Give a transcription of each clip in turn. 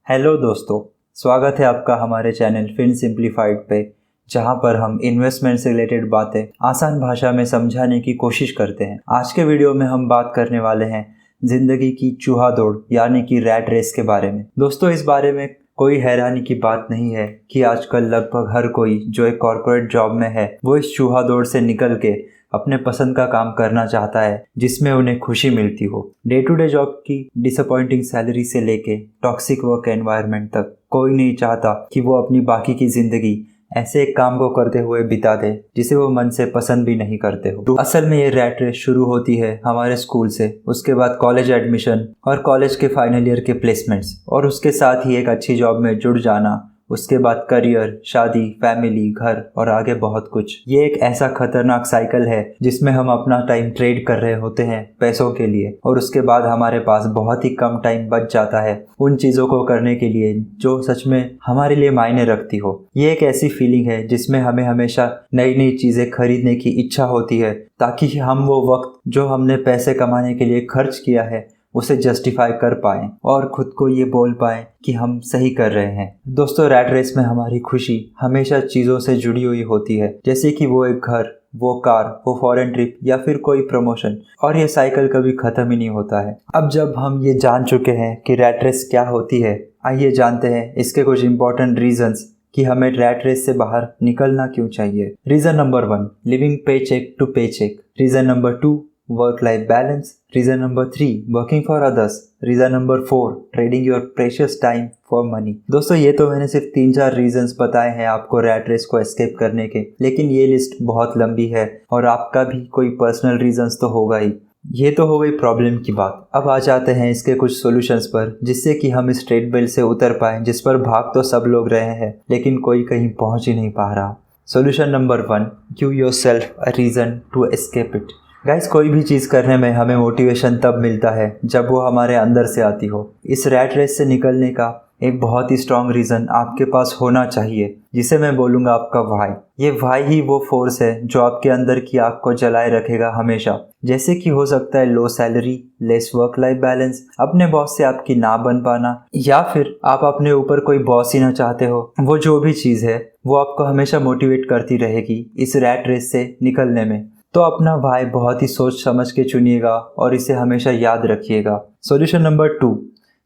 Hello दोस्तों, स्वागत है आपका हमारे चैनल फिन सिंप्लीफाइड पे, जहां पर हम इन्वेस्टमेंट से रिलेटेड बातें आसान भाषा में समझाने की कोशिश करते हैं। आज के वीडियो में हम बात करने वाले हैं जिंदगी की चूहा दौड़ यानी कि रैट रेस के बारे में। दोस्तों, इस बारे में कोई हैरानी की बात नहीं है कि आजकल लगभग हर कोई जो एक कॉर्पोरेट जॉब में है वो इस चूहा दौड़ से निकल के अपने पसंद का काम करना चाहता है जिसमें उन्हें खुशी मिलती हो। डे टू डे जॉब की डिसअपॉइंटिंग सैलरी से लेके टॉक्सिक वर्क एनवायरनमेंट तक कोई नहीं चाहता कि वो अपनी बाकी की जिंदगी ऐसे एक काम को करते हुए बिता दे जिसे वो मन से पसंद भी नहीं करते हो। तो असल में ये रैट रेस शुरू होती है हमारे स्कूल से, उसके बाद कॉलेज एडमिशन और कॉलेज के फाइनल ईयर के प्लेसमेंट्स और उसके साथ ही एक अच्छी जॉब में जुड़ जाना, उसके बाद करियर, शादी, फैमिली, घर और आगे बहुत कुछ। ये एक ऐसा खतरनाक साइकिल है जिसमें हम अपना टाइम ट्रेड कर रहे होते हैं पैसों के लिए और उसके बाद हमारे पास बहुत ही कम टाइम बच जाता है उन चीज़ों को करने के लिए जो सच में हमारे लिए मायने रखती हो। ये एक ऐसी फीलिंग है जिसमें हमें हमेशा नई नई चीज़ें खरीदने की इच्छा होती है ताकि हम वो वक्त जो हमने पैसे कमाने के लिए खर्च किया है उसे जस्टिफाई कर पाएं और खुद को ये बोल पाएं कि हम सही कर रहे हैं। दोस्तों, रैट रेस में हमारी खुशी हमेशा चीज़ों से जुड़ी हुई होती है, जैसे कि वो एक घर, वो कार, वो फॉरेन ट्रिप या फिर कोई प्रमोशन, और ये साइकिल कभी ख़त्म ही नहीं होता है। अब जब हम ये जान चुके हैं कि रैट रेस क्या होती है, आइए जानते हैं इसके कुछ इंपॉर्टेंट रीजंस कि हमें रैट रेस से बाहर निकलना क्यों चाहिए। Reason number 1, living pay cheque to pay cheque. Reason number 2, work life balance. Reason number 3, working for others. Reason number 4, trading your precious time for money. दोस्तों, ये तो मैंने सिर्फ 3-4 रीजंस बताए हैं आपको रैट रेस को एस्केप करने के, लेकिन ये लिस्ट बहुत लंबी है और आपका भी कोई पर्सनल रीजंस तो होगा ही। ये तो हो गई प्रॉब्लम की बात। अब आ जाते हैं इसके कुछ सॉल्यूशंस पर जिससे कि हम इस ट्रेडमिल से उतर पाएं जिस पर भाग तो सब लोग रहे हैं लेकिन कोई कहीं पहुंच ही नहीं पा रहा। Solution number 1, give yourself a reason to escape it. Guys, कोई भी चीज़ करने में हमें मोटिवेशन तब मिलता है जब वो हमारे अंदर से आती हो। इस रैट रेस से निकलने का एक बहुत ही स्ट्रॉन्ग रीज़न आपके पास होना चाहिए जिसे मैं बोलूँगा आपका व्हाई। ये व्हाई ही वो फोर्स है जो आपके अंदर की आग को जलाए रखेगा हमेशा। जैसे कि हो सकता है लो salary, lace work life balance, अपने बॉस से आपकी ना बन पाना, या फिर आप अपने ऊपर कोई बॉस ही ना चाहते हो। वो जो भी चीज़ है वो आपको हमेशा मोटिवेट करती रहेगी इस रैट रेस से निकलने में। तो अपना भाई बहुत ही सोच समझ के चुनिएगा और इसे हमेशा याद रखिएगा। Solution number 2,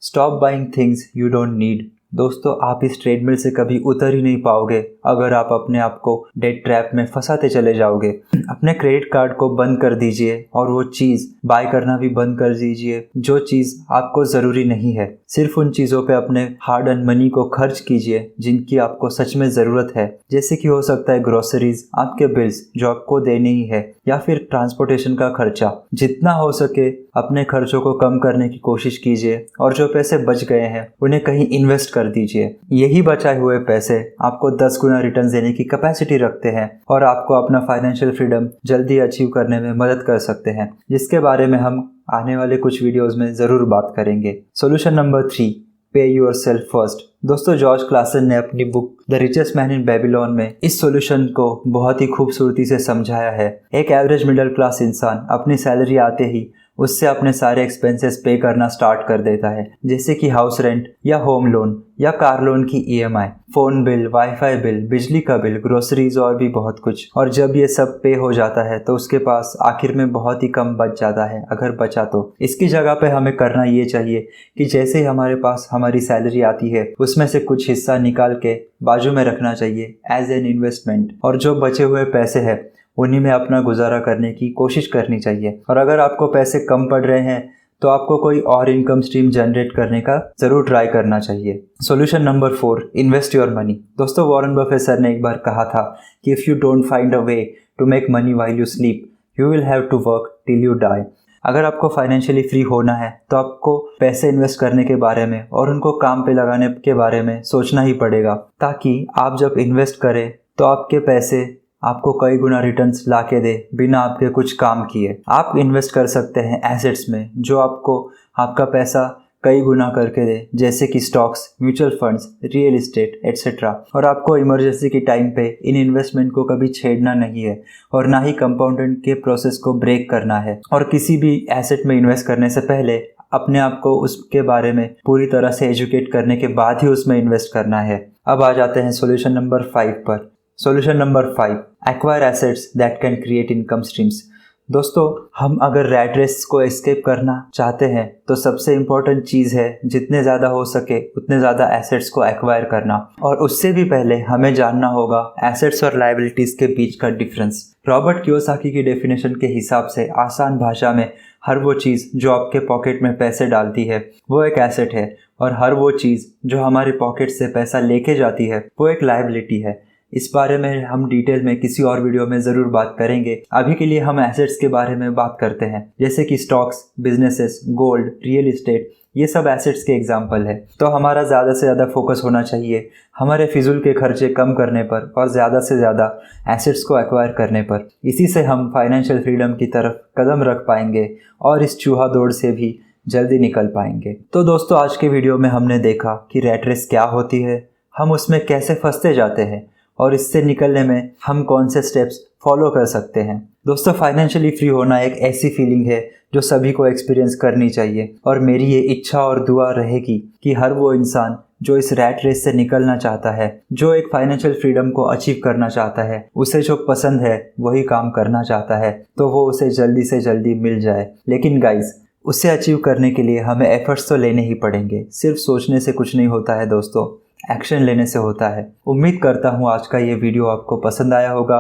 stop buying things you don't need. दोस्तों, आप इस ट्रेडमिल से कभी उतर ही नहीं पाओगे अगर आप अपने आप को डेट ट्रैप में फंसाते चले जाओगे। अपने क्रेडिट कार्ड को बंद कर दीजिए और वो चीज़ बाय करना भी बंद कर दीजिए जो चीज़ आपको ज़रूरी नहीं है। सिर्फ उन चीज़ों पे अपने हार्ड अर्न मनी को खर्च कीजिए जिनकी आपको सच में ज़रूरत है, जैसे कि हो सकता है ग्रोसरीज, आपके बिल्स जो आपको देने ही है, या फिर ट्रांसपोर्टेशन का खर्चा। जितना हो सके अपने खर्चों को कम करने की कोशिश कीजिए और जो पैसे बच गए हैं उन्हें कहीं इन्वेस्ट कर दीजिए। यही बचाए हुए पैसे आपको 10 गुना रिटर्न देने की कैपेसिटी रखते हैं और आपको अपना फाइनेंशियल फ्रीडम जल्दी अचीव करने में मदद कर सकते हैं, जिसके बारे में हम आने वाले कुछ वीडियोस में ज़रूर बात करेंगे। सॉल्यूशन नंबर 3, पे योरसेल्फ फर्स्ट। दोस्तों, जॉर्ज क्लासन ने अपनी book the richest man in Babylon में इस सॉल्यूशन को बहुत ही खूबसूरती से समझाया है। एक एवरेज मिडिल क्लास इंसान अपनी सैलरी आते ही उससे अपने सारे एक्सपेंसेस पे करना स्टार्ट कर देता है, जैसे कि हाउस रेंट या होम लोन या कार लोन की EMI, phone bill, wifi bill, बिजली का बिल, ग्रोसरीज और भी बहुत कुछ। और जब ये सब पे हो जाता है तो उसके पास आखिर में बहुत ही कम बच जाता है, अगर बचा तो। इसकी जगह पे हमें करना ये चाहिए कि जैसे ही हमारे पास हमारी सैलरी आती है उसमें से कुछ हिस्सा निकाल के बाजू में रखना चाहिए एज एन इन्वेस्टमेंट, और जो बचे हुए पैसे हैं उन्हीं में अपना गुजारा करने की कोशिश करनी चाहिए। और अगर आपको पैसे कम पड़ रहे हैं तो आपको कोई और इनकम स्ट्रीम जनरेट करने का ज़रूर ट्राई करना चाहिए। Solution number 4, invest your money. दोस्तों, वॉरेन बफेट सर ने एक बार कहा था कि if you don't find a way to make money while you sleep, you will have to work till you die. अगर आपको फाइनेंशियली फ्री होना है तो आपको पैसे इन्वेस्ट करने के बारे में और उनको काम पे लगाने के बारे में सोचना ही पड़ेगा, ताकि आप जब इन्वेस्ट करें तो आपके पैसे आपको कई गुना रिटर्न्स ला के दे बिना आपके कुछ काम किए। आप इन्वेस्ट कर सकते हैं एसेट्स में जो आपको आपका पैसा कई गुना करके दे, जैसे कि stocks, mutual funds, real estate etcetera. और आपको इमरजेंसी के टाइम पे इन इन्वेस्टमेंट को कभी छेड़ना नहीं है और ना ही कंपाउंडिंग के प्रोसेस को ब्रेक करना है। और किसी भी एसेट में इन्वेस्ट करने से पहले अपने आप को उसके बारे में पूरी तरह से एजुकेट करने के बाद ही उसमें इन्वेस्ट करना है। अब आ जाते हैं सॉल्यूशन नंबर 5 पर। Solution number 5, acquire assets that can create income streams. दोस्तों, हम अगर रैट रेस को एस्केप करना चाहते हैं तो सबसे इम्पोर्टेंट चीज़ है जितने ज़्यादा हो सके उतने ज़्यादा एसेट्स को एक्वायर करना, और उससे भी पहले हमें जानना होगा एसेट्स और लायबिलिटीज़ के बीच का डिफरेंस। रॉबर्ट कियोसाकी की डेफिनेशन के हिसाब से आसान भाषा में हर वो चीज़ जो आपके पॉकेट में पैसे डालती है वो एक एसेट है, और हर वो चीज़ जो हमारे पॉकेट से पैसा लेके जाती है वो एक लायबिलिटी है। इस बारे में हम डिटेल में किसी और वीडियो में ज़रूर बात करेंगे। अभी के लिए हम एसेट्स के बारे में बात करते हैं, जैसे कि stocks, businesses, gold, real estate, ये सब एसेट्स के एग्जाम्पल है। तो हमारा ज़्यादा से ज़्यादा फोकस होना चाहिए हमारे फिजूल के खर्चे कम करने पर और ज़्यादा से ज़्यादा एसेट्स को एक्वायर करने पर। इसी से हम फाइनेंशियल फ्रीडम की तरफ कदम रख पाएंगे और इस चूहा दौड़ से भी जल्दी निकल पाएंगे। तो दोस्तों, आज के वीडियो में हमने देखा कि रैट रेस क्या होती है, हम उसमें कैसे फंसते जाते हैं और इससे निकलने में हम कौन से स्टेप्स फॉलो कर सकते हैं। दोस्तों, फाइनेंशियली फ्री होना एक ऐसी फीलिंग है जो सभी को एक्सपीरियंस करनी चाहिए, और मेरी ये इच्छा और दुआ रहेगी कि हर वो इंसान जो इस रैट रेस से निकलना चाहता है, जो एक फाइनेंशियल फ्रीडम को अचीव करना चाहता है, उसे जो पसंद है वही काम करना चाहता है, तो वो उसे जल्दी से जल्दी मिल जाए। लेकिन गाइज, उसे अचीव करने के लिए हमें एफर्ट्स तो लेने ही पड़ेंगे। सिर्फ सोचने से कुछ नहीं होता है दोस्तों, एक्शन लेने से होता है। उम्मीद करता हूँ आज का ये वीडियो आपको पसंद आया होगा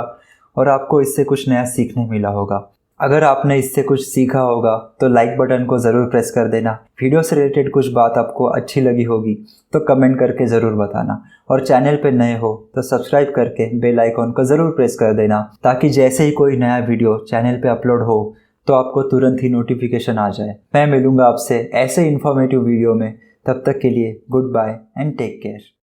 और आपको इससे कुछ नया सीखने मिला होगा। अगर आपने इससे कुछ सीखा होगा तो लाइक बटन को ज़रूर प्रेस कर देना। वीडियो से रिलेटेड कुछ बात आपको अच्छी लगी होगी तो कमेंट करके ज़रूर बताना, और चैनल पे नए हो तो सब्सक्राइब करके बेल आइकॉन को ज़रूर प्रेस कर देना, ताकि जैसे ही कोई नया वीडियो चैनल पे अपलोड हो तो आपको तुरंत ही नोटिफिकेशन आ जाए। मैं मिलूँगा आपसे ऐसे इन्फॉर्मेटिव वीडियो में। तब तक के लिए good bye and take care.